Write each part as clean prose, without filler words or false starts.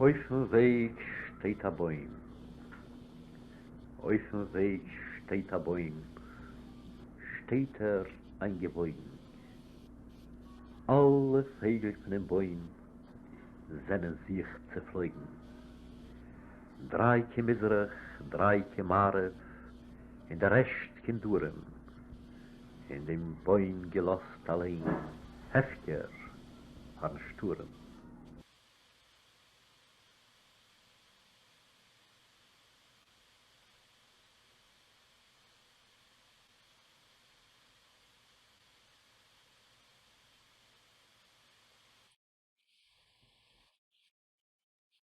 Auf dem Weg steht ein Bäum. Auf dem Weg steht ein Bäum. Steht eingebogen. Alle Vögel von dem Bäum sehnen sich zu fliegen. 3 Mizrach, 3 Marev, in der Rest kein Durem. In dem Bäum gelost allein, Hefker von Sturm.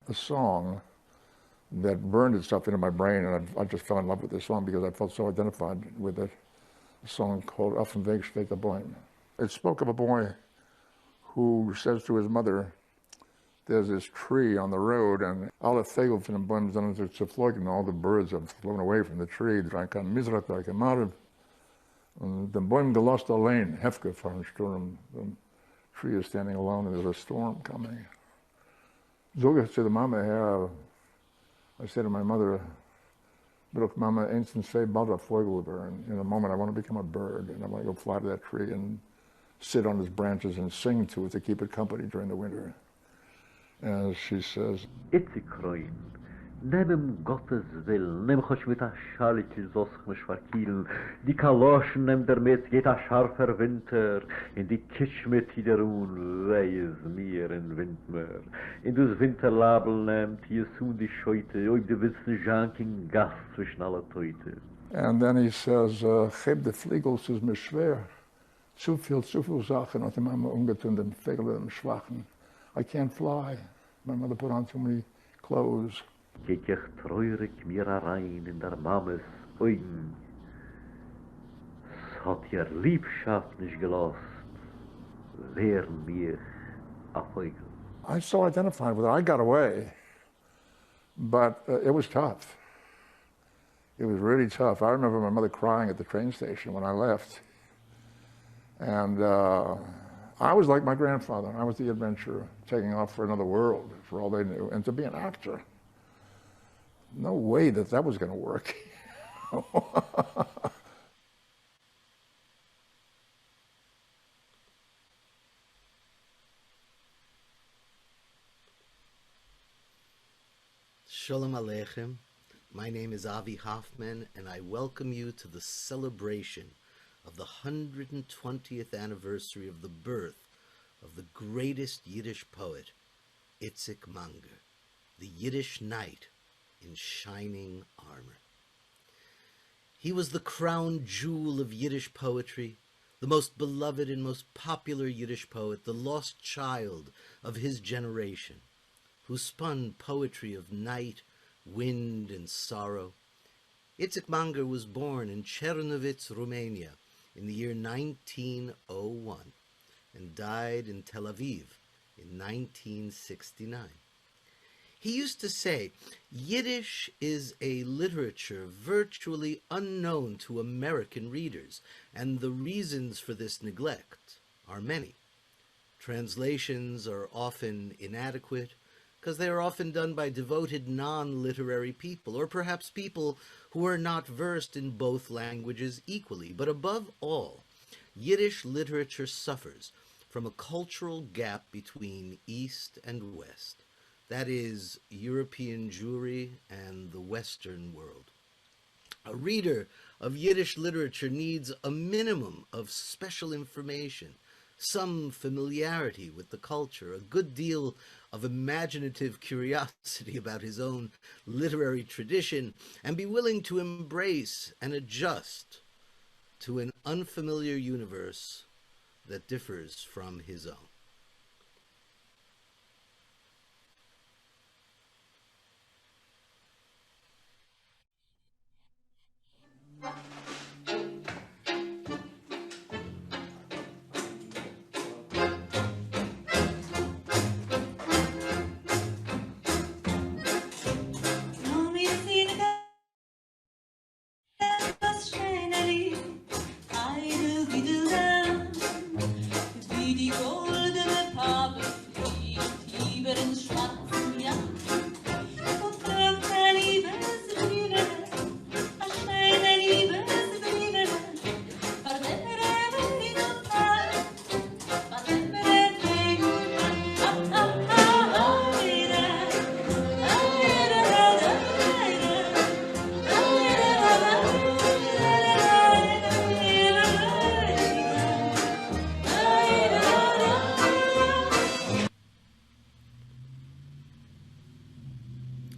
A song that burned itself into my brain, and I just fell in love with this song because I felt so identified with it. A song called Auf dem Weg steht der Bäum. It spoke of a boy who says to his mother, there's this tree on the road, and alle Vögel von den Bäumen sind zerflogen, all the birds have flown away from the tree. Drei kein Mizrach, drei kein Marev. And the Bäum gelost allein, Hefke von Sturm. The tree is standing alone, and there's a storm coming. So to the mama, I said to my mother, look, Mama, einstens zwei bald a Vogel over, and in a moment I want to become a bird, and I want to go fly to that tree and sit on its branches and sing to it to keep it company during the winter. And she says, Itzk, neben Gottes Willen, nimm choć mit a Schalke sosch mich verkielen, die Kaloschen nimm damit geht a scharfer Winter, in die Kitsch mit hiderun, weh es mir in Windmer. In dus Winterlabel nehmt, hier soon die Scheute, ob die Wissen janking Gas zwischen alle Teute. And then he says, geef de vliegels is mir schwer. Zu viel Sachen hat die Mama umgetun, den Vögel im Schwachen. I can't fly. My mother put on too many clothes. Kijk ich treurig mir rein in der Mammes Augen. Es hat ihr Liebschaft nicht gelost, wären mich a Vogel. I so identified with it. I got away, but it was tough. It was really tough. I remember my mother crying at the train station when I left. And I was like my grandfather. I was the adventurer, taking off for another world, for all they knew. And to be an actor, no way that that was going to work. Shalom Aleichem. My name is Avi Hoffman, and I welcome you to the celebration of the 120th anniversary of the birth of the greatest Yiddish poet, Itzk Manger, the Yiddish knight in shining armor. He was the crown jewel of Yiddish poetry, the most beloved and most popular Yiddish poet, the lost child of his generation, who spun poetry of night, wind, and sorrow. Itzk Manger was born in Czernowitz, Romania, in the year 1901, and died in Tel Aviv in 1969. He used to say, Yiddish is a literature virtually unknown to American readers, and the reasons for this neglect are many. Translations are often inadequate, because they are often done by devoted non-literary people, or perhaps people who are not versed in both languages equally. But above all, Yiddish literature suffers from a cultural gap between East and West. That is, European Jewry and the Western world. A reader of Yiddish literature needs a minimum of special information, some familiarity with the culture, a good deal of imaginative curiosity about his own literary tradition, and be willing to embrace and adjust to an unfamiliar universe that differs from his own. Wie die Gold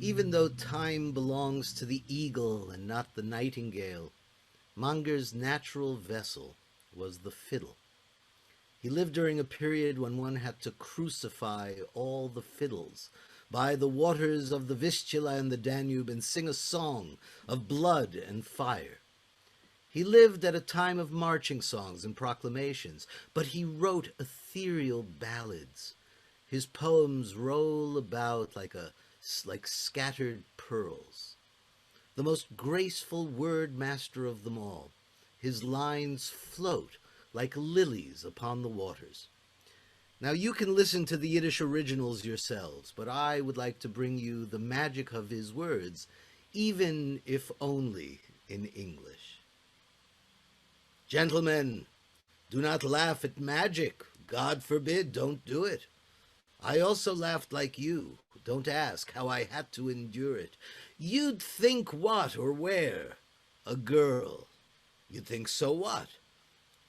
even though time belongs to the eagle and not the nightingale, Manger's natural vessel was the fiddle. He lived during a period when one had to crucify all the fiddles by the waters of the Vistula and the Danube and sing a song of blood and fire. He lived at a time of marching songs and proclamations, but he wrote ethereal ballads. His poems roll about like scattered pearls. The most graceful word master of them all, his lines float like lilies upon the waters. Now you can listen to the Yiddish originals yourselves, but I would like to bring you the magic of his words, even if only in English. Gentlemen, do not laugh at magic. God forbid, don't do it. I also laughed like you. Don't ask how I had to endure it. You'd think what or where? A girl. You'd think so what?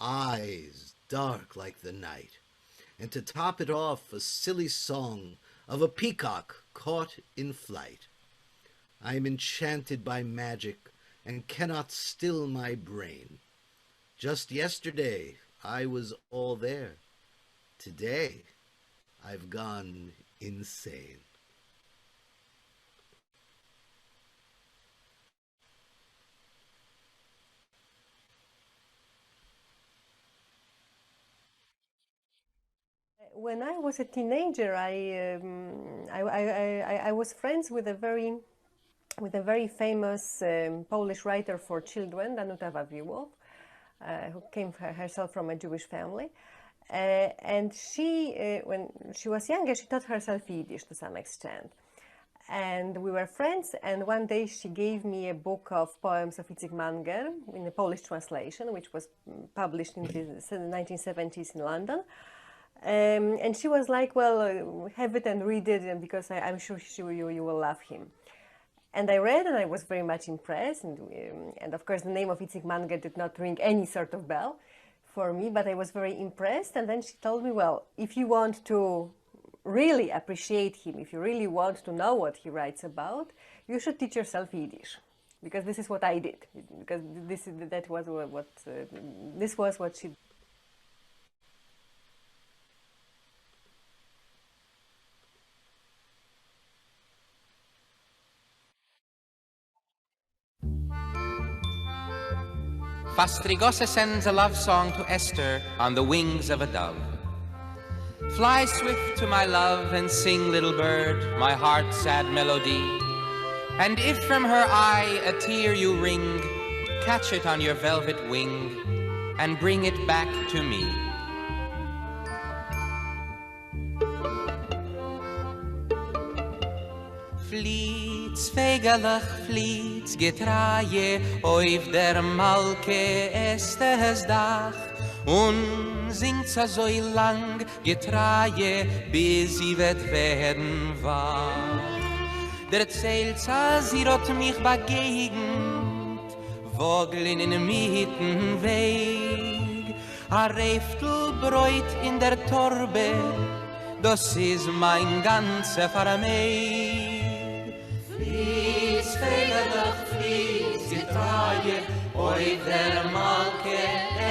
Eyes dark like the night. And to top it off, a silly song of a peacock caught in flight. I am enchanted by magic and cannot still my brain. Just yesterday I was all there. Today I've gone insane. When I was a teenager, I was friends with a very famous Polish writer for children, Danuta Wawryło, who came herself from a Jewish family. And she, when she was younger, she taught herself Yiddish to some extent. And we were friends, and one day she gave me a book of poems of Itzk Manger in a Polish translation, which was published in the 1970s in London. And she was like, well, have it and read it, because I'm sure you will love him. And I read, and I was very much impressed. And of course, the name of Itzk Manger did not ring any sort of bell for me, but I was very impressed. And then she told me, well, if you want to really appreciate him, if you really want to know what he writes about, you should teach yourself Yiddish. Because this is what I did. Because this was what she did. Fastrigosa sends a love song to Esther on the wings of a dove. Fly swift to my love and sing, little bird, my heart's sad melody. And if from her eye a tear you wring, catch it on your velvet wing and bring it back to me. Fliets, fegelach, fliets, getraje, oif der Malke Esters Dach, und singt so lang, getraje, bis sie wird werden wach. Der zählt sie rot mich begegnet, wogeln in mitten Weg, a Reftel bräut in der Torbe, das ist mein ganzer Vermeid. Fließ, fegelach, fließ, getraje, oi der Malke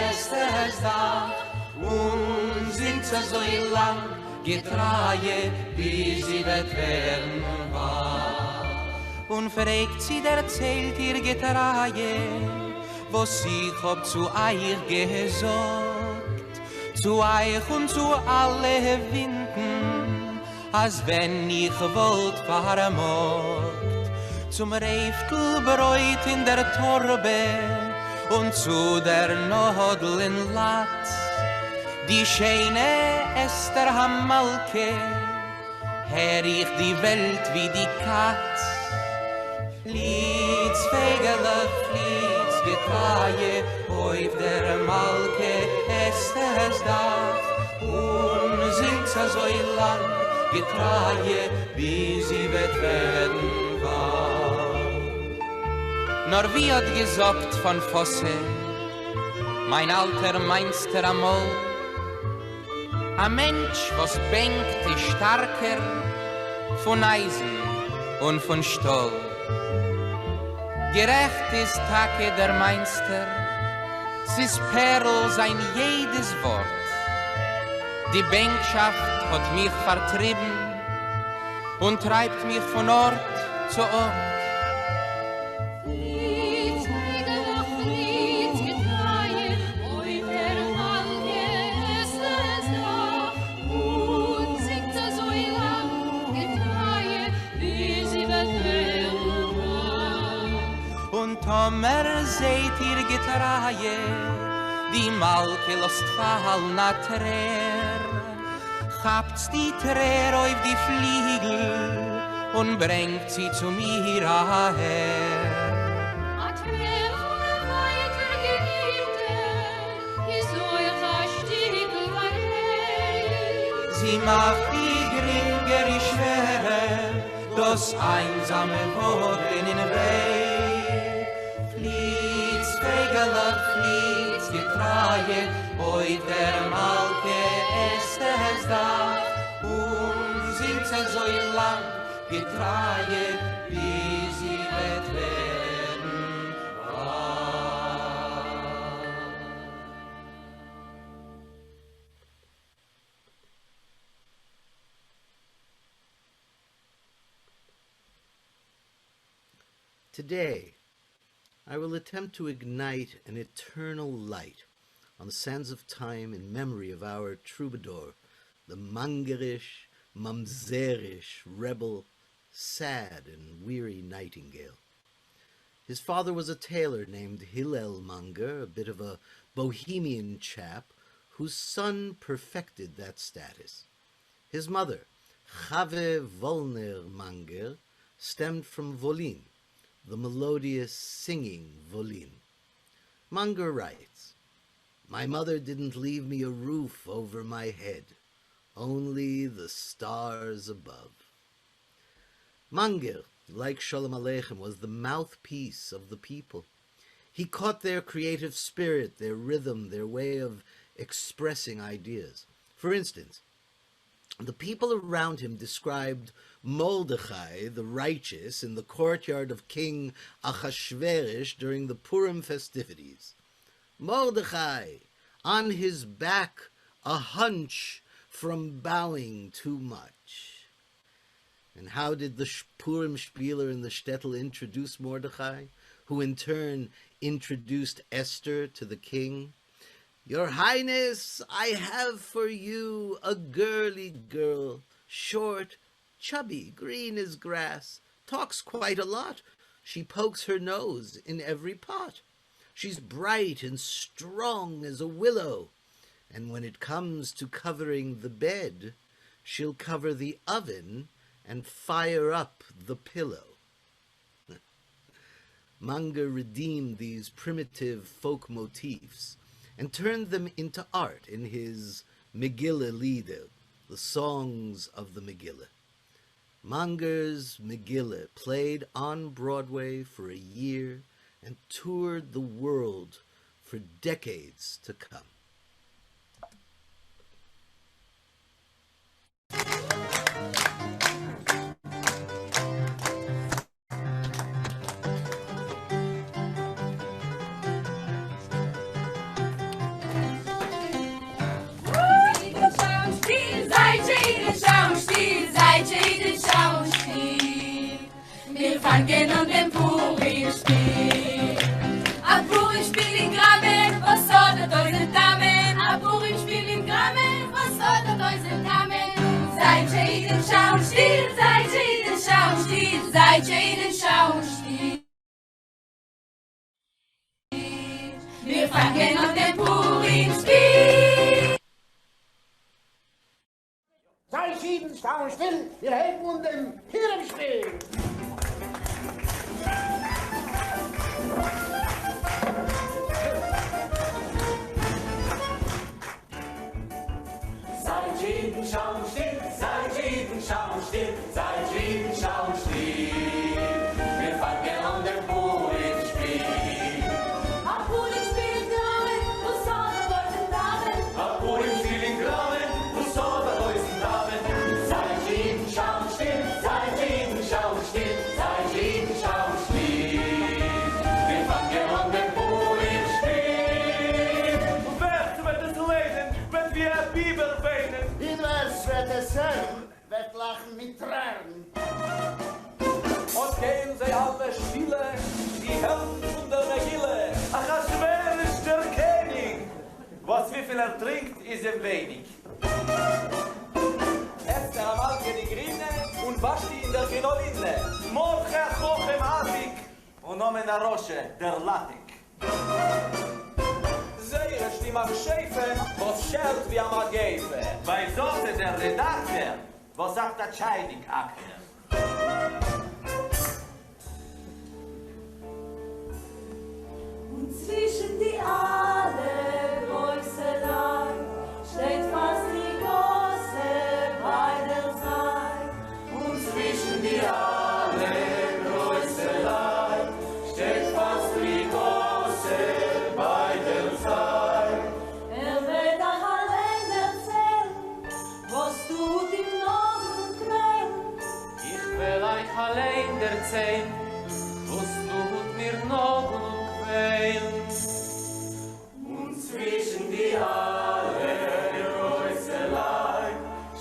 Esters Dach, und singt so lang, getraje, bis sie wird werden wach. Und fragt sie, erzählt ihr Getraje, was ich hab zu euch gesagt, zu euch und zu alle Winden, als wenn ich wollt vermogt, zum Reftelbräut in der Torbe und zu der Nadel in Latz, die schöne Esther Hamalke, her ich die Welt wie die Katz. Fliets, fegelach, fliets, getraje, auf der Malke Esters Dach, und singt so lang, getraje, bis sie wird werden wach. Nor wie hat gesagt von Fosse, mein alter Meister amol, a Mensch, was bängt, ist starker von Eisen und von Stoll. Gerecht ist Tage der Meinster, s'is Perl sein jedes Wort. Die Bänkschaft hat mich vertrieben und treibt mich von Ort zu Ort. Tomer seht ihr Getreie, die Malke lost fallen a Träer. Habt's die Träer auf die Fliegel und bringt sie zu mir her. A Träer von weiter Geliebte, ist euch a Stiegel weit. Sie macht die Gringer, die Schwere, das einsame Wort in den Weg. Fließt Getreie, heut der Malke ist es da, und singt es so lang Getreie, wie sie wird werden wahr. Today, I will attempt to ignite an eternal light on the sands of time in memory of our troubadour, the Mangerish, Mamzerish rebel, sad and weary nightingale. His father was a tailor named Hillel Manger, a bit of a bohemian chap, whose son perfected that status. His mother, Chave Volner Manger, stemmed from Volin, the melodious singing Volin. Manger writes, "My mother didn't leave me a roof over my head, only the stars above." Manger, like Shalom Aleichem, was the mouthpiece of the people. He caught their creative spirit, their rhythm, their way of expressing ideas. For instance, the people around him described Mordechai, the righteous, in the courtyard of King Achashverosh during the Purim festivities. Mordechai, on his back, a hunch from bowing too much. And how did the Purim Spieler in the shtetl introduce Mordechai, who in turn introduced Esther to the king? "Your Highness, I have for you a girly girl, short, chubby, green as grass, talks quite a lot. She pokes her nose in every pot. She's bright and strong as a willow, and when it comes to covering the bed, she'll cover the oven and fire up the pillow." Manger redeemed these primitive folk motifs and turned them into art in his Megillah Lieder, the songs of the Megillah. Manger's Megillah played on Broadway for a year and toured the world for decades to come. Wir fangen an dem Purim-Spiel. A Purim-Spiel in Grammen, was soll der Teusel Damen? A Purim-Spiel in Grammen, was soll der Teusel Damen? Seid ihr in den Schauspiel, seid ihr in den Schauspiel, seid ihr in den Schauspiel. Wir fangen an dem Purim-Spiel. Seid ihr in den Schauspiel, wir heben uns dem Purim-Spiel. Seid jeden Schaum still, seid jeden Schaum still, seid jeden Schaum still. Wir fangen an dem Purim-Spiel. A Purim-Spiel in Grammen, wo soll der Teusel Damen? A Purim-Spiel in Grammen, wo soll der Teusel Damen? Seid jeden Schaum still, seid jeden Schaum still, Stern wird lachen mit Tränen. Und gehen sie alle Spiele, die Helden von der Megille. Ach, Aschwer ist der König. Was wie viel trinkt, ist ihm wenig. Esst am Alke die Grine und wascht die in der Grinoline. Mordche hoch im Asik und Omen Arosche, der Latik. Seire stimm am Schäfe, was schält wie am Agefe. Bei Soße der Redakteur, was sagt der Scheiding-Akte. Und zwischen die alle Größelei steht fast die große Weidelzeit. Und zwischen die alle Größelei steht fast die große Weidelzeit. Wird auch allein erzählen, was tut im Norden quälen. Ich will euch allein erzählen, was tut mir noch und quälen. Und zwischen die alle Größelei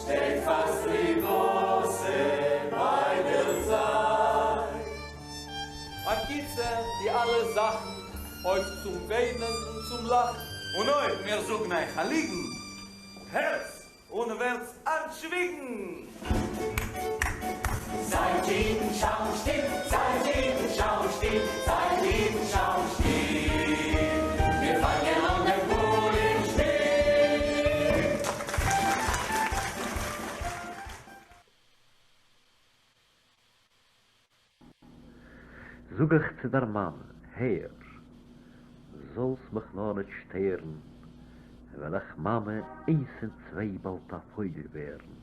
steht fast die große Weidelzeit. Man gibt's die alle Sachen, euch zum Weinen und zum Lachen. Und euch, mir suchen euch liegen, Herz und wird's anschwiegen. Seid jeden Schaum still, seid jeden Schaum still, seid jeden Schaum still. Wir fangen an den Pool im Spiel. Zoek ich zu der Mann, Herr, soll's mich noch nicht stören, weil ich Mame eins und zwei bald a Vögel wären.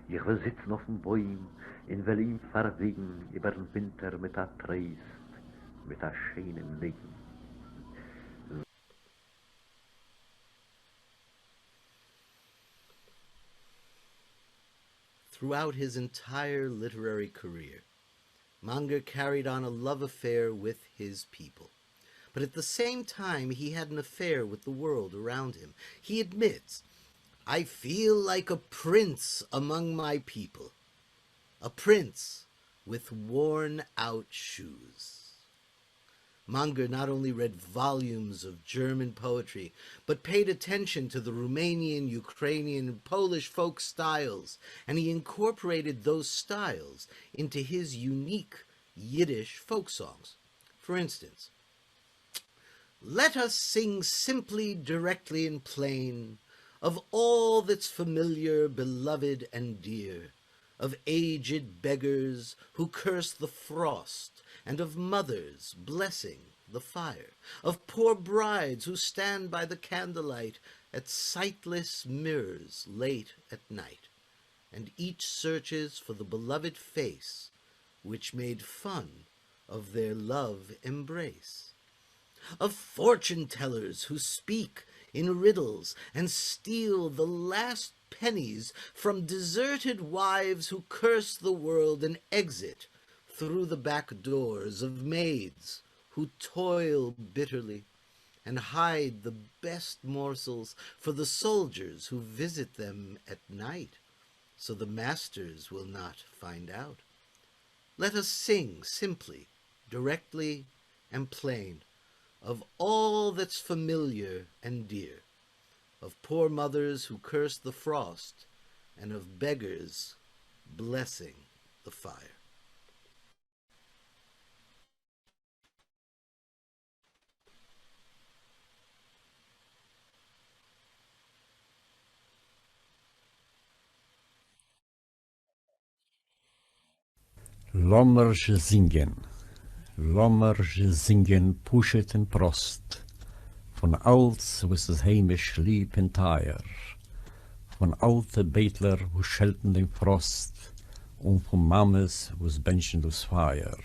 Ich will sitzen auf dem Bäum, in will ihm verwegen über den Winter mit a Treist, mit a schönem Liegen. Throughout his entire literary career, Manger carried on a love affair with his people. But at the same time, he had an affair with the world around him. He admits, "I feel like a prince among my people, a prince with worn-out shoes." Manger not only read volumes of German poetry, but paid attention to the Romanian, Ukrainian, and Polish folk styles, and he incorporated those styles into his unique Yiddish folk songs. For instance, "Let us sing simply, directly, and plain, of all that's familiar, beloved, and dear, of aged beggars who curse the frost, and of mothers blessing the fire, of poor brides who stand by the candlelight at sightless mirrors late at night, and each searches for the beloved face which made fun of their love embrace, of fortune-tellers who speak in riddles and steal the last pennies from deserted wives who curse the world and exit through the back doors, of maids who toil bitterly and hide the best morsels for the soldiers who visit them at night, so the masters will not find out. Let us sing simply, directly, and plain, of all that's familiar and dear, of poor mothers who curse the frost, and of beggars blessing the fire." Lommerge singen pushet en prost, von alts was es heimisch lieb en teier, von alte Bettler wo schelten den Frost, und von Mammes wo's benchen dus Feier,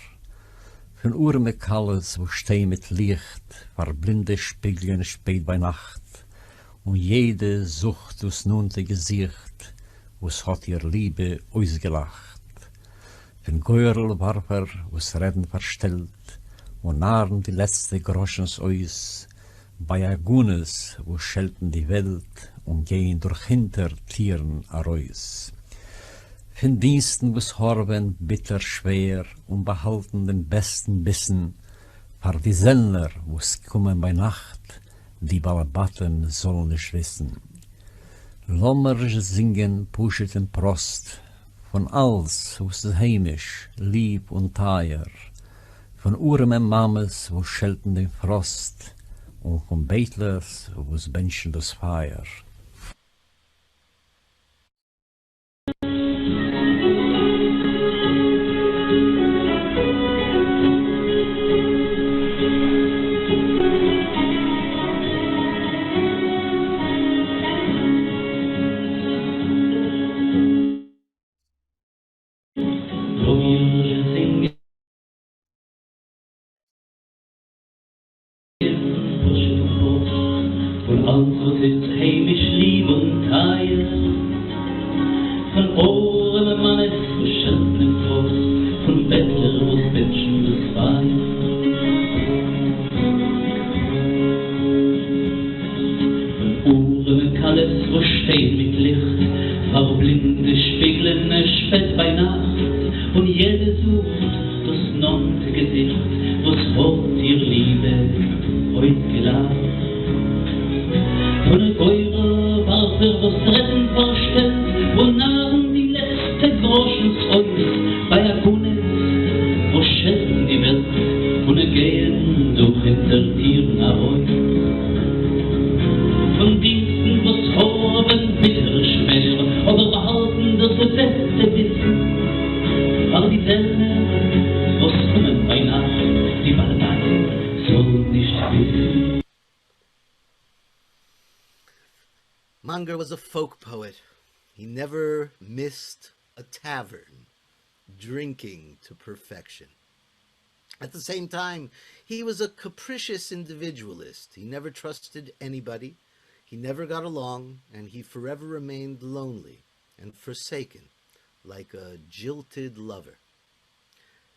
von urme Kalles wo steh mit Licht, war blinde Spiegeln spät bei Nacht, und jede sucht dus nunte Gesicht, wo's hat ihr Liebe ausgelacht. Den Geurlwarfer, was Reden verstellt, wo nahren die letzte Groschens aus, bei Agunes, wo schelten die Welt und gehen durch hinter Tieren arois. Von Diensten, was Horben bitter schwer und behalten den besten Bissen, für die Sellner, was kommen bei Nacht, die Balabatten sollen nicht wissen. Lommer singen Puscheten Prost, von alles, was ist heimisch, lieb und teuer, von Urmen Mames, wo schelten den Frost, und von Betlers, wo es benchen das Feuer. Manger was a folk poet. He never missed a tavern, drinking to perfection. At the same time, he was a capricious individualist. He never trusted anybody, he never got along, and he forever remained lonely and forsaken, like a jilted lover.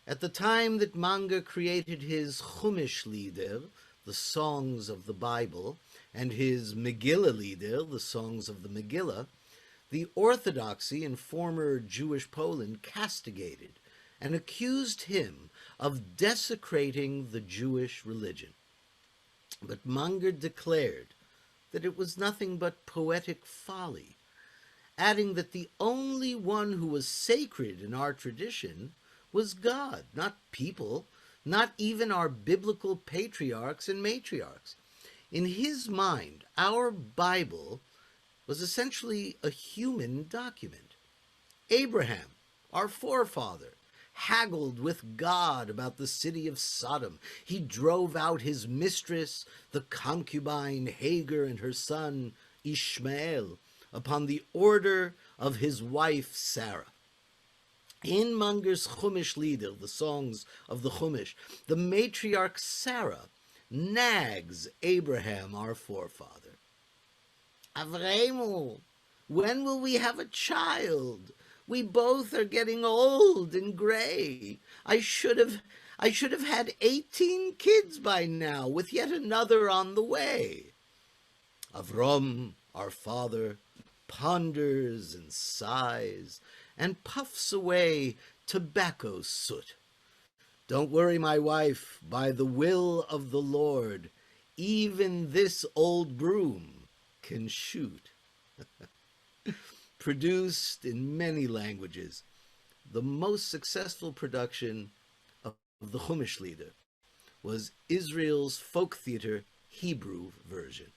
At the time that Manger created his Chumash Lieder, the songs of the Bible, and his Megillah Lieder, the songs of the Megillah, the orthodoxy in former Jewish Poland castigated and accused him of desecrating the Jewish religion. But Manger declared that it was nothing but poetic folly, adding that the only one who was sacred in our tradition was God, not people, not even our biblical patriarchs and matriarchs. In his mind, our Bible was essentially a human document. Abraham, our forefather, haggled with God about the city of Sodom. He drove out his mistress, the concubine Hagar, and her son Ishmael upon the order of his wife Sarah. In Manger's Chumash Lieder, the songs of the Chumash, the matriarch Sarah nags Abraham, our forefather. Avremu, when will we have a child? We both are getting old and gray. I should have had 18 kids by now, with yet another on the way. Avram, our father, ponders and sighs and puffs away tobacco soot. Don't worry, my wife, by the will of the Lord, even this old broom can shoot. Produced in many languages, the most successful production of the Chumash Lieder was Israel's folk theater Hebrew version.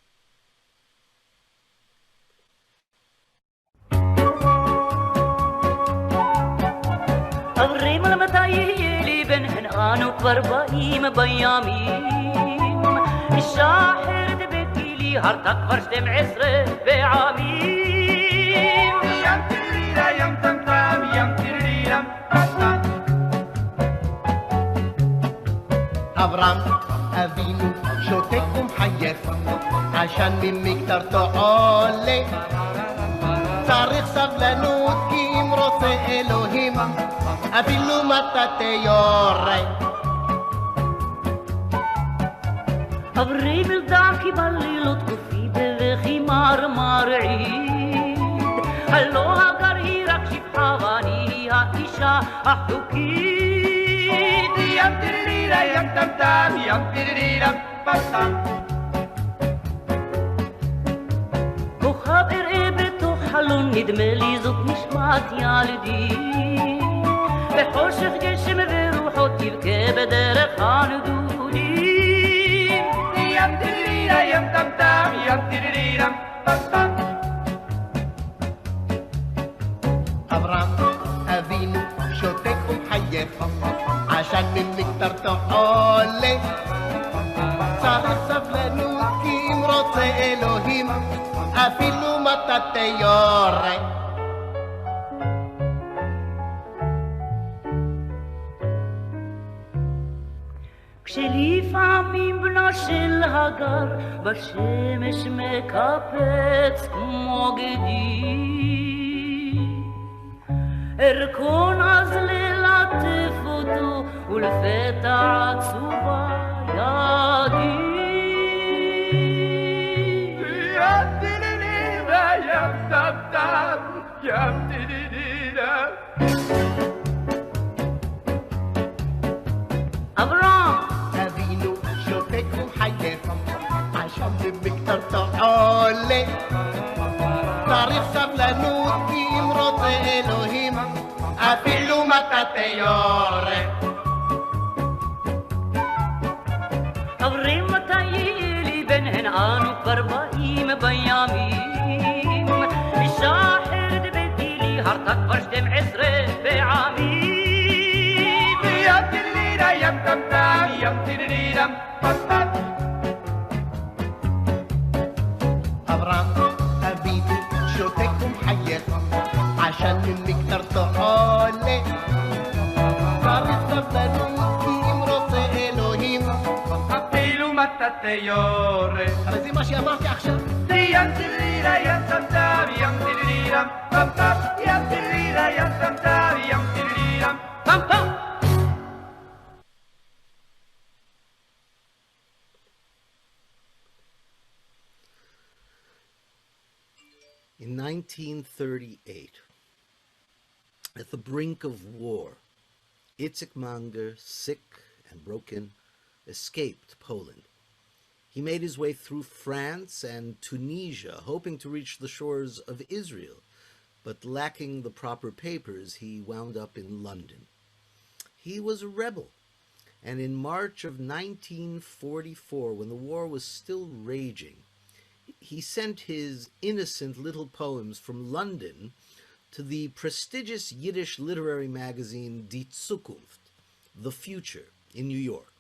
أنا وأربعين بيامين الشاحر دبكي لي هرتك فرشتم عسر بعامين يم تريرا يم تمتام يم تريرا أبرام أبينو شوتك ومحيف عشان من مقدر تعالي צריך סבלנות כי אם רוצה אלוהים אפילו מטאטא יורה אברהם אלדעקי בלילות כופי בבכי מרמר עיד הלא הגר היא רק שפחה ואני האישה החוקית. ים טירירה ים טם טם ים טירירה פסם. כוכב אראה בתוך חלון, נדמה לי זאת נשמת ילדי. בחושך גשם ורוחות תבכה בדרך הנדודים. ים טירירה ים טם טם ים טירירה פסם. אברהם אבינו שותק ומחייך, עשן ממקטרתו עולה. צריך סבלנות כי אם רוצה אלוהים אפילו מטאטא יורה. כשלפעמים בנה של הגר בשמש מקפץ כמו גדי, ארכון אז ללטף אותו ולפתע עצובה ידי. ים טירירה ים טם טם ים טירירה. אברהם אבינו שותק ומחייך, עשן ממקטרתו עולה. צריך סבלנות כי אם רוצה אלוהים אפילו מטאטא יורה. חברים מתי יהיה לי בן, הן אנו כבר באים בימים. אישה אחרת ביתי לי הרתה כבר 12 פעמים. ים טירירה ים טם טם ים טירירה פסם. אברהם אבינו שותק ומחייך, עשן ממקטרתו עולה. צריך סבלנות כי אם רוצה אלוהים אפילו מטאטא יורה. הרי זה מה שאמרתי עכשיו. ים טירירה ים טם טם ים טירירה פם פם. ים טירירה ים טם טם ים טירירה פם פם. In 1938, at the brink of war, Itzk Manger, sick and broken, escaped Poland. He made his way through France and Tunisia, hoping to reach the shores of Israel, but lacking the proper papers, he wound up in London. He was a rebel, and in March of 1944, when the war was still raging, he sent his innocent little poems from London to the prestigious Yiddish literary magazine Die Zukunft, The Future, in New York,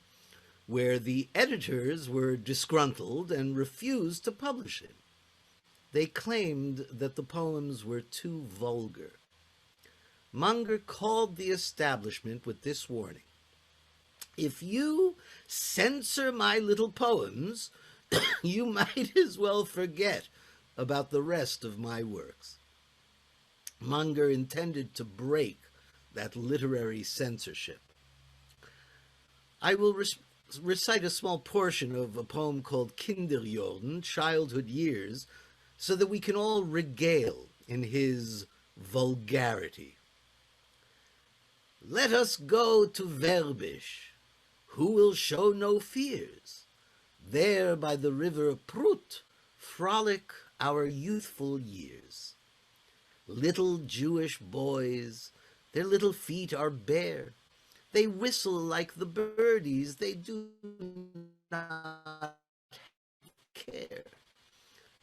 where the editors were disgruntled and refused to publish him. They claimed that the poems were too vulgar. Manger called the establishment with this warning: if you censor my little poems, you might as well forget about the rest of my works. Manger intended to break that literary censorship. I will recite a small portion of a poem called Kinderjorden, Childhood Years, so that we can all regale in his vulgarity. Let us go to Verbisch, who will show no fears. There by the river Prut frolic our youthful years. Little Jewish boys, their little feet are bare. They whistle like the birdies, they do not care.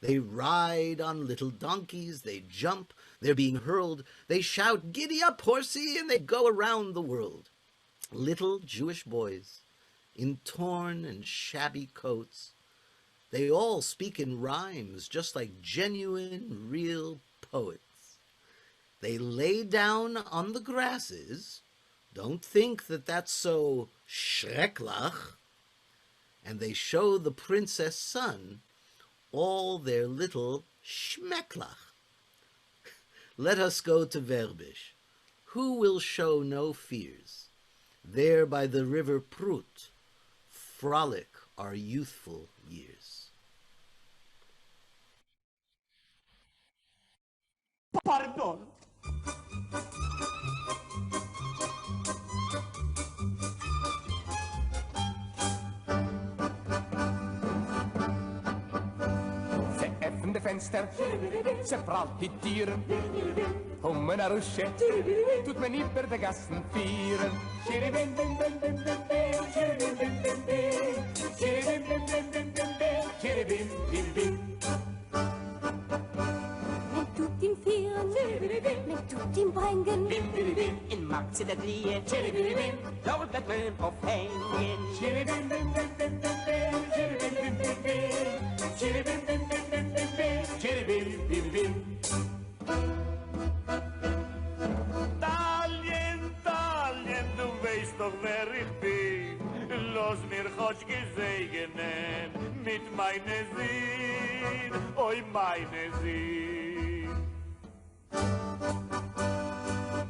They ride on little donkeys, they jump, they're being hurled, they shout, "Giddy up, horsey," and they go around the world. Little Jewish boys, in torn and shabby coats, they all speak in rhymes, just like genuine, real poets. They lay down on the grasses, don't think that that's so schrecklich, and they show the princess son all their little schmecklach. Let us go to Verbisch, who will show no fears. There by the river Prut frolic our youthful years. Fenster. Ze pralt die dieren. Om naar Rusje. Doet me niet per de gasten vieren. Chiribim bim bim bim bim bim. Chiribim bim bim bim. Chiribim bim bim bim bim bim. Chiribim bim bim. Men tut ihm führen, men tut ihm bringen. In Markt zu der Glie, Dort wird man aufhängen. Chiribim bim bim bim bim bim. Chiribim bim bim bim. Chiribim bim bim bim bim bim. Chiribim bim bim. Talien, du weißt doch wer ich bin. Los mir Gott gesegnen mit meine Sinn, oi meine Sinn.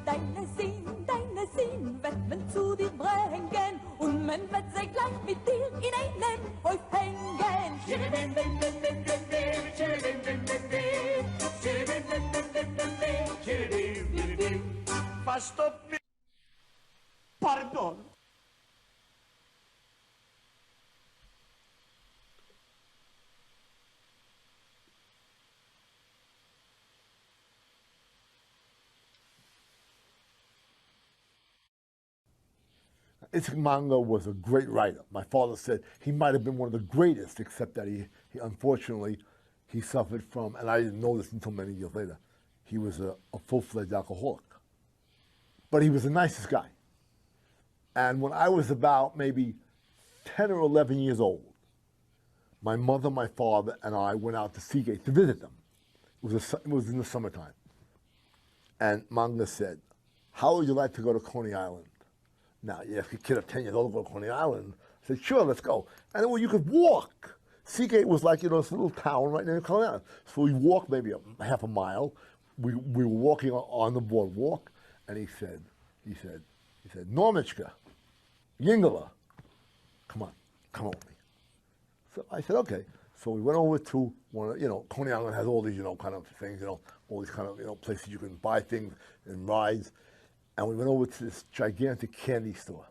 Deine Sinn wird man zu dir bringen und man wird sie gleich mit dir in einen Häuf hängen. Chiribim bim bim bim bim bim. Chiribim bim bim bim. Chiribim bim bim bim bim bim. Chiribim bim bim. Verstoppt mich. Pardon. Itzk Manger was a great writer. My father said he might have been one of the greatest, except that he unfortunately, he suffered from, and I didn't know this until many years later, he was a full-fledged alcoholic. But he was the nicest guy. And when I was about maybe 10 or 11 years old, my mother, my father, and I went out to Seagate to visit them. It was in the summertime. And Manger said, "How would you like to go to Coney Island?" Now, you ask a kid of 10 years old to go to Coney Island. I said, "Sure, let's go." And then, well, you could walk. Seagate was like, this little town right near Coney Island. So we walked maybe a half a mile. We were walking on the boardwalk, and he said, "Normichka, Yingala, come on with me." So I said, "Okay." So we went over to one of, Coney Island has all these, kind of things, all these kind of, places you can buy things and rides. And we went over to this gigantic candy store.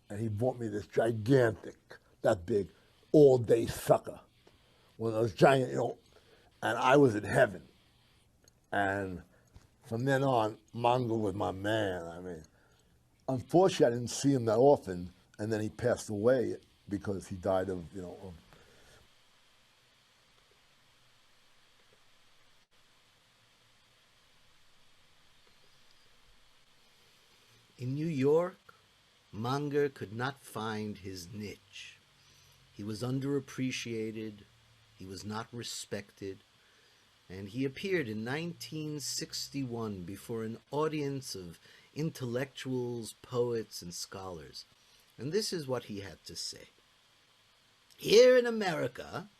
And he bought me this gigantic, that big, all-day sucker. One of those giant, and I was in heaven. And from then on, Manger was my man. I mean, unfortunately, I didn't see him that often. And then he passed away because he died of. In New York, Manger could not find his niche. He was underappreciated, he was not respected, and he appeared in 1961 before an audience of intellectuals, poets, and scholars. And this is what he had to say. Here in America,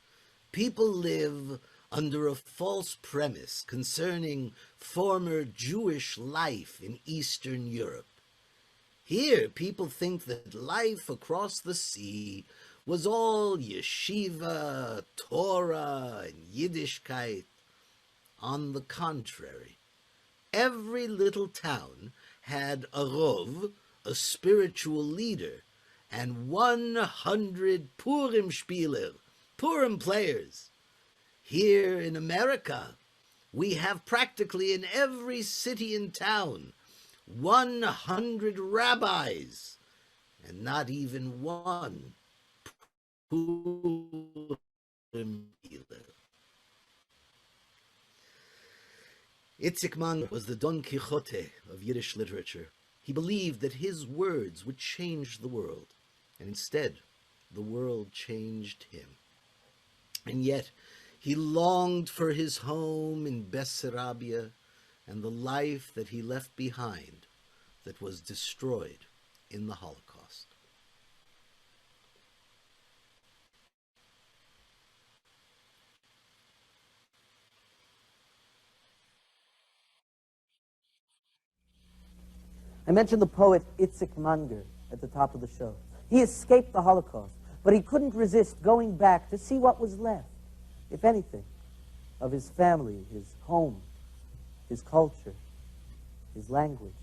people live under a false premise concerning former Jewish life in Eastern Europe. Here, people think that life across the sea was all yeshiva, Torah, and Yiddishkeit. On the contrary, every little town had a rov, a spiritual leader, and 100 Purim spieler, Purim players. Here in America, we have practically in every city and town 100 rabbis, and not even one Purim dealer. Itzk Manger was the Don Quixote of Yiddish literature. He believed that his words would change the world, and instead, the world changed him. And yet, he longed for his home in Bessarabia and the life that he left behind that was destroyed in the Holocaust. I mentioned the poet Itzk Manger at the top of the show. He escaped the Holocaust, but he couldn't resist going back to see what was left, if anything, of his family, his home, his culture, his language.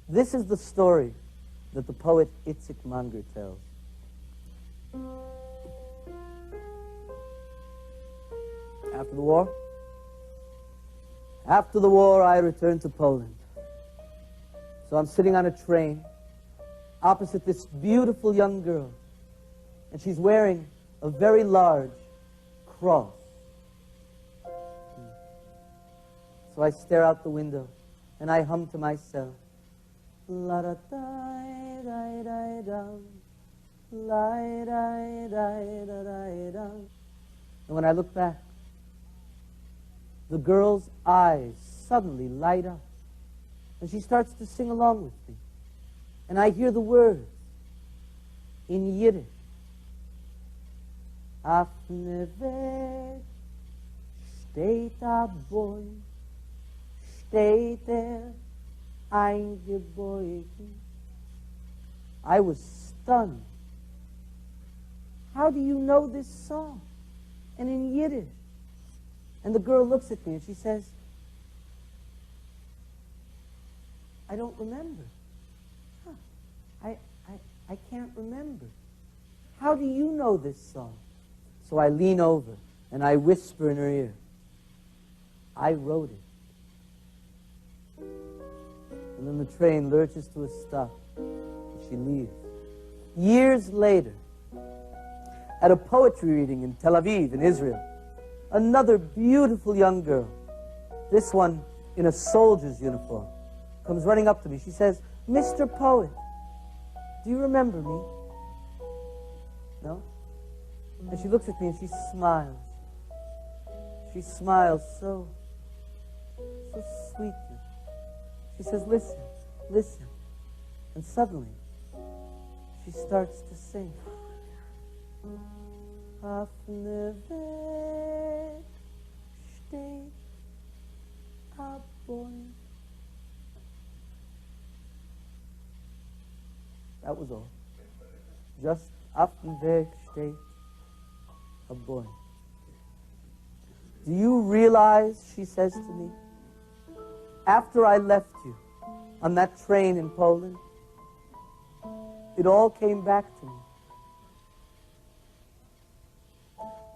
This is the story that the poet Itzk Manger tells. After the war? After the war, I returned to Poland. So I'm sitting on a train opposite this beautiful young girl, and she's wearing a very large cross. So I stare out the window, and I hum to myself, la da da da da da, la da da da da. And when I look back, the girl's eyes suddenly light up, and she starts to sing along with me. And I hear the words in Yiddish. Auf ne Weg steht a Boy, steht eingebogen. I was stunned. How do you know this song? And in Yiddish. And the girl looks at me and she says, I don't remember. Huh. I can't remember. How do you know this song? So I lean over and I whisper in her ear, I wrote it. And then the train lurches to a stop and she leaves. Years later, at a poetry reading in Tel Aviv, in Israel, another beautiful young girl, this one in a soldier's uniform, comes running up to me. She says, Mr. Poet, do you remember me? No? And she looks at me and she smiles. She smiles so sweetly. She says, listen, listen. And suddenly, she starts to sing. Auf ne Weg steht a Boy. That was all. Just auf dem Weg steht a boy. Do you realize, she says to me, after I left you on that train in Poland, it all came back to me.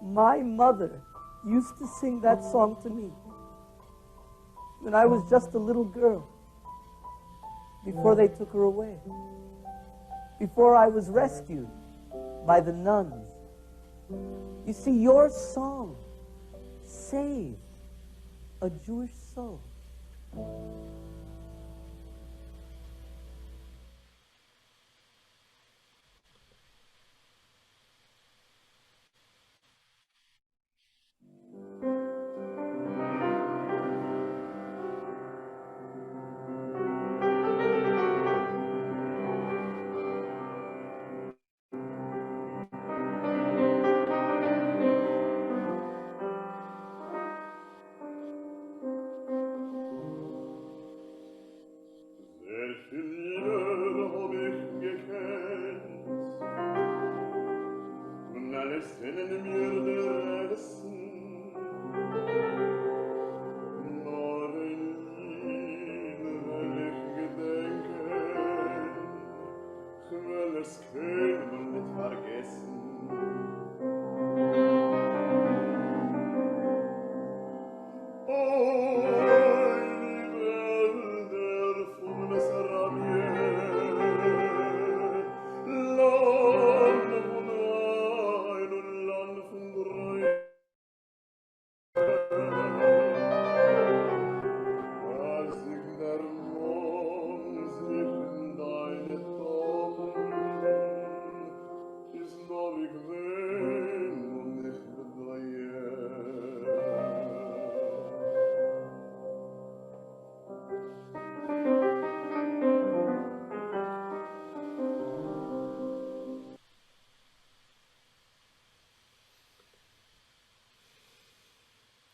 My mother used to sing that song to me when I was just a little girl, before they took her away, before I was rescued by the nuns. You see, your song saved a Jewish soul.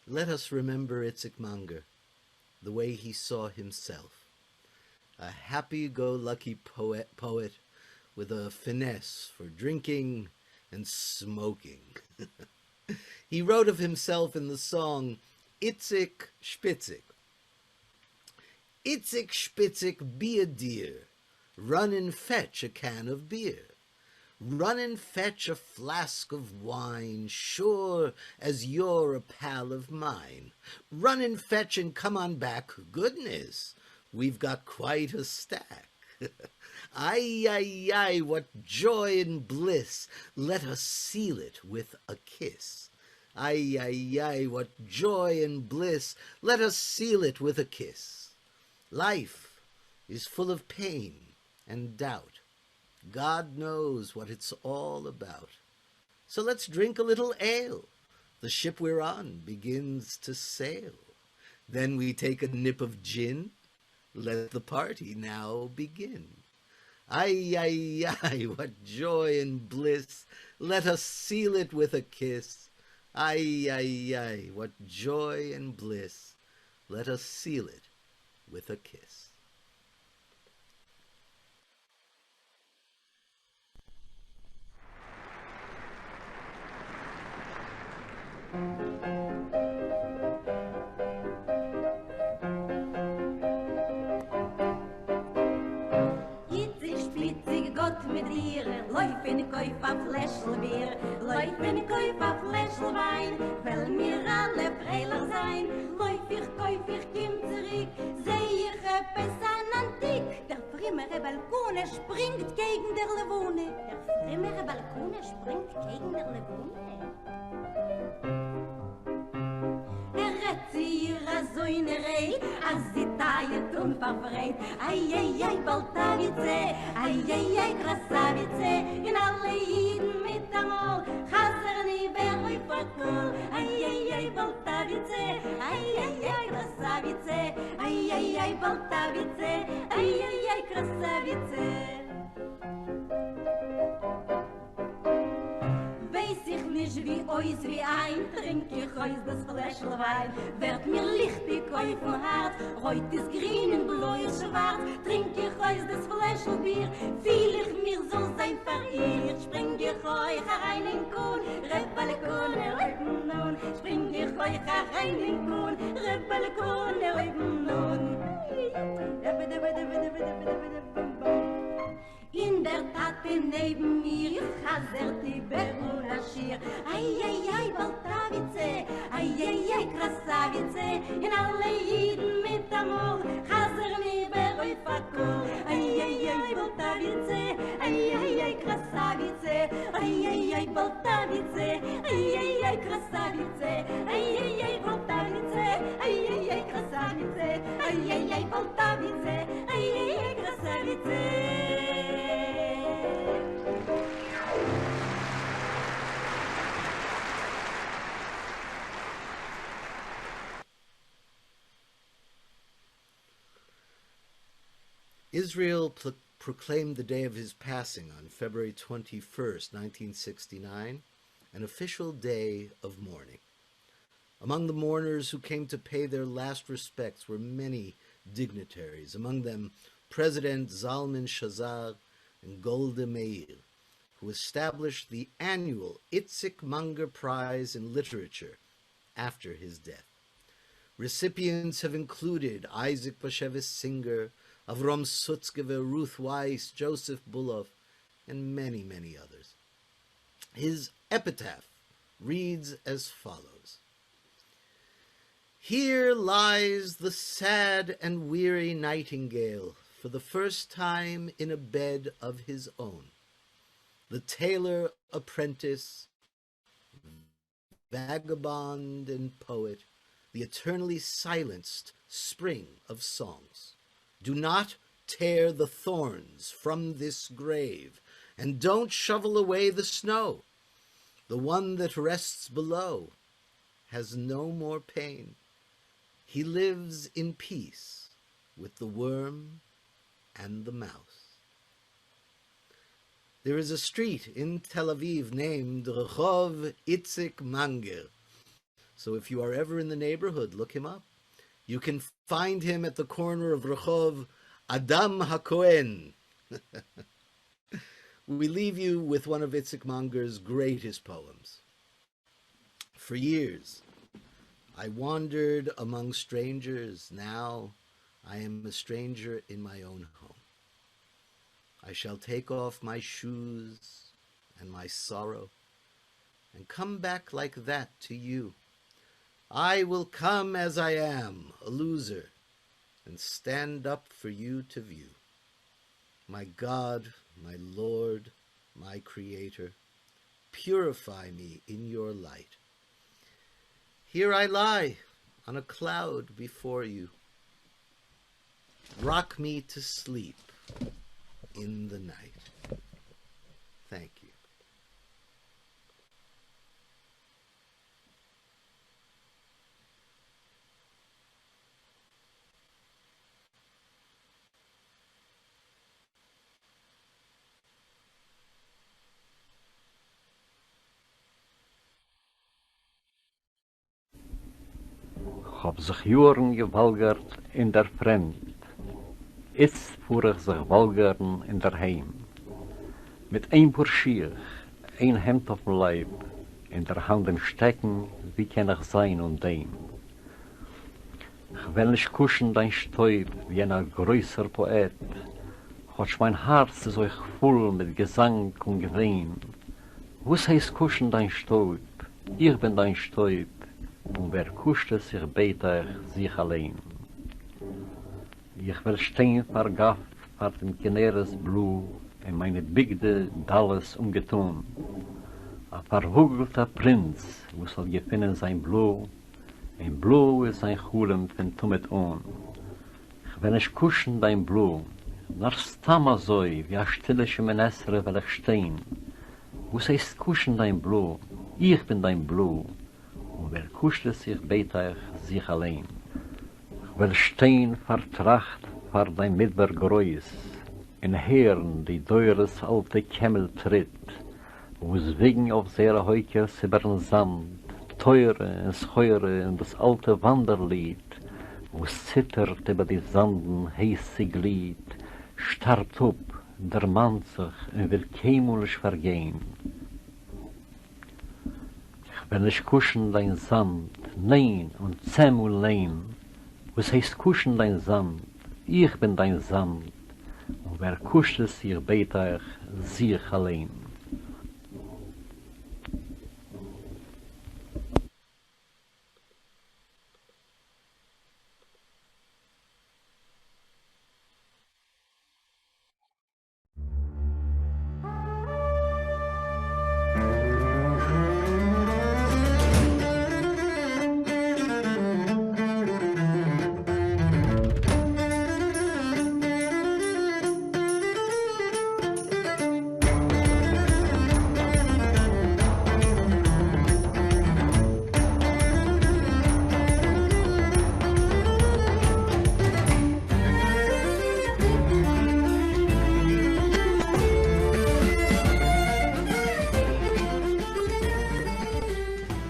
Let us remember Itzk Manger, the way he saw himself. A happy-go-lucky poet with a finesse for drinking and smoking. He wrote of himself in the song, Itzk Spitzik. Itzk Spitzik, be a dear, run and fetch a can of beer. Run and fetch a flask of wine, sure as you're a pal of mine. Run and fetch and come on back. Goodness, we've got quite a stack. Ay, ay, ay, what joy and bliss. Let us seal it with a kiss. Ay, ay, ay, what joy and bliss. Let us seal it with a kiss. Life is full of pain and doubt. God knows what it's all about. So let's drink a little ale. The ship we're on begins to sail. Then we take a nip of gin. Let the party now begin. Ay, ay, ay, what joy and bliss. Let us seal it with a kiss. Ay, ay, ay, what joy and bliss. Let us seal it with a kiss. Mit dir, läuf in Käuf a Fläschl Bier, läuf in Käuf a Fläschl Wein, weil mir alle freilich sein. Läuf ich Käuf, ich komm zurück, seh ich etwas an Antik. Der frimmere Balkone springt gegen der Lewone. Der frimmere Balkone springt gegen der Lewone. So in der Reit, als sie teilt und verbreit. Ai, ai, ai, Baltavice, ai, ai, ai, Krasavice, in alle Jiden mit Amol, Chazerni, Berui, Fakul. Ai, ai, ai, Baltavice, ai, ai, ai, Krasavice, ai, ai, ai, Baltavice, ai, ai, ai, Krasavice. Weiß ich nicht wie eus wie ein, trink ich eus das Fläschl Wein. Wird mir lichtig auf dem Hart, heut ist grün und blau ist schwarz. Trink ich eus das Fläschl Bier, fühl ich mir so sein verirrt. Spring ich euch herein in Kuhn, Rebbalekun, erleben nun. Spring ich euch herein in Kuhn, Rebbalekun, erleben nun. In der Tate neben mir, ich hazert die Berunashir. Ai, ai, ai, Baltavice, ai, ai, ai, Krasavice, in alle Jiden mit Amor, Chazerni, Berui, Fakul. Ai, ai, ai, Baltavice, ai, ai, ai, Krasavice, ai, ai, ai, Baltavice, ai, ai, ai, Krasavice, ai, ai, ai, Baltavice, ai, ai, ai, Krasavice, ai, ai, ai, Baltavice, ai, ai, ai, Krasavice. Israel proclaimed the day of his passing on February 21st, 1969, an official day of mourning. Among the mourners who came to pay their last respects were many dignitaries, among them President Zalman Shazar and Golda Meir, who established the annual Itzk Manger Prize in Literature after his death. Recipients have included Isaac Bashevis Singer, Avram Sutzkever, Ruth Weiss, Joseph Buloff, and many, many others. His epitaph reads as follows. Here lies the sad and weary nightingale for the first time in a bed of his own. The tailor apprentice, vagabond and poet, the eternally silenced spring of songs. Do not tear the thorns from this grave, and don't shovel away the snow. The one that rests below has no more pain. He lives in peace with the worm and the mouse. There is a street in Tel Aviv named Rehov Itzk Manger. So if you are ever in the neighborhood, look him up. You can find him at the corner of Rehov Adam HaKohen. We leave you with one of Itzk Manger's greatest poems. For years, I wandered among strangers. Now I am a stranger in my own home. I shall take off my shoes and my sorrow, and come back like that to you. I will come as I am, a loser, and stand up for you to view. My God, my Lord, my Creator, purify me in your light. Here I lie on a cloud before you. Rock me to sleep in the night. Thank you. Hab sich Jahren gewalgert in der Fremd. Jetzt fuhr ich sich walgern in der Heim. Mit ein paar Schiech, ein Hemd auf dem Leib, in der Hand im Stecken, wie kann ich sein und dem. Ich will nicht kuschen dein Stäub wie ein größer Poet, Hotsch mein Herz ist euch voll mit Gesang und Gewehen. Was heißt kuschen dein Stäub? Ich bin dein Stäub, und wer kuscht es sich beter sich allein. Ich will stehen vergaff, vor dem Kineres Blu, in meine Bigde Dallas umgetun. A verhugelter Prinz, wo soll gefinnen sein Blu, ein Blu ist ein Chulem von Tumet on. Ich will nicht kuschen dein Blu, nach Stamma soi, wie a stille Schemenesre will ich stehen. Was heißt kuschen dein Blu? Ich bin dein Blu, und wer kuscht es sich beter sich allein. Ich will stehen vertracht vor dein Midbar Groß, in Herren, die teures alte Kämmel tritt, wo es wegen auf sehr heuker Sibbern Sand, teure und scheure und das alte Wanderlied, wo es zittert über die Sanden heiße Glied, starrt up, der Mann sich und will keinmalisch vergehen. Ich will nicht kuschen dein Sand, nein und zähmul nein. Was heißt kuschen dein Sand? Ich bin dein Sand. Und wer kuscht es sich beter, sich allein.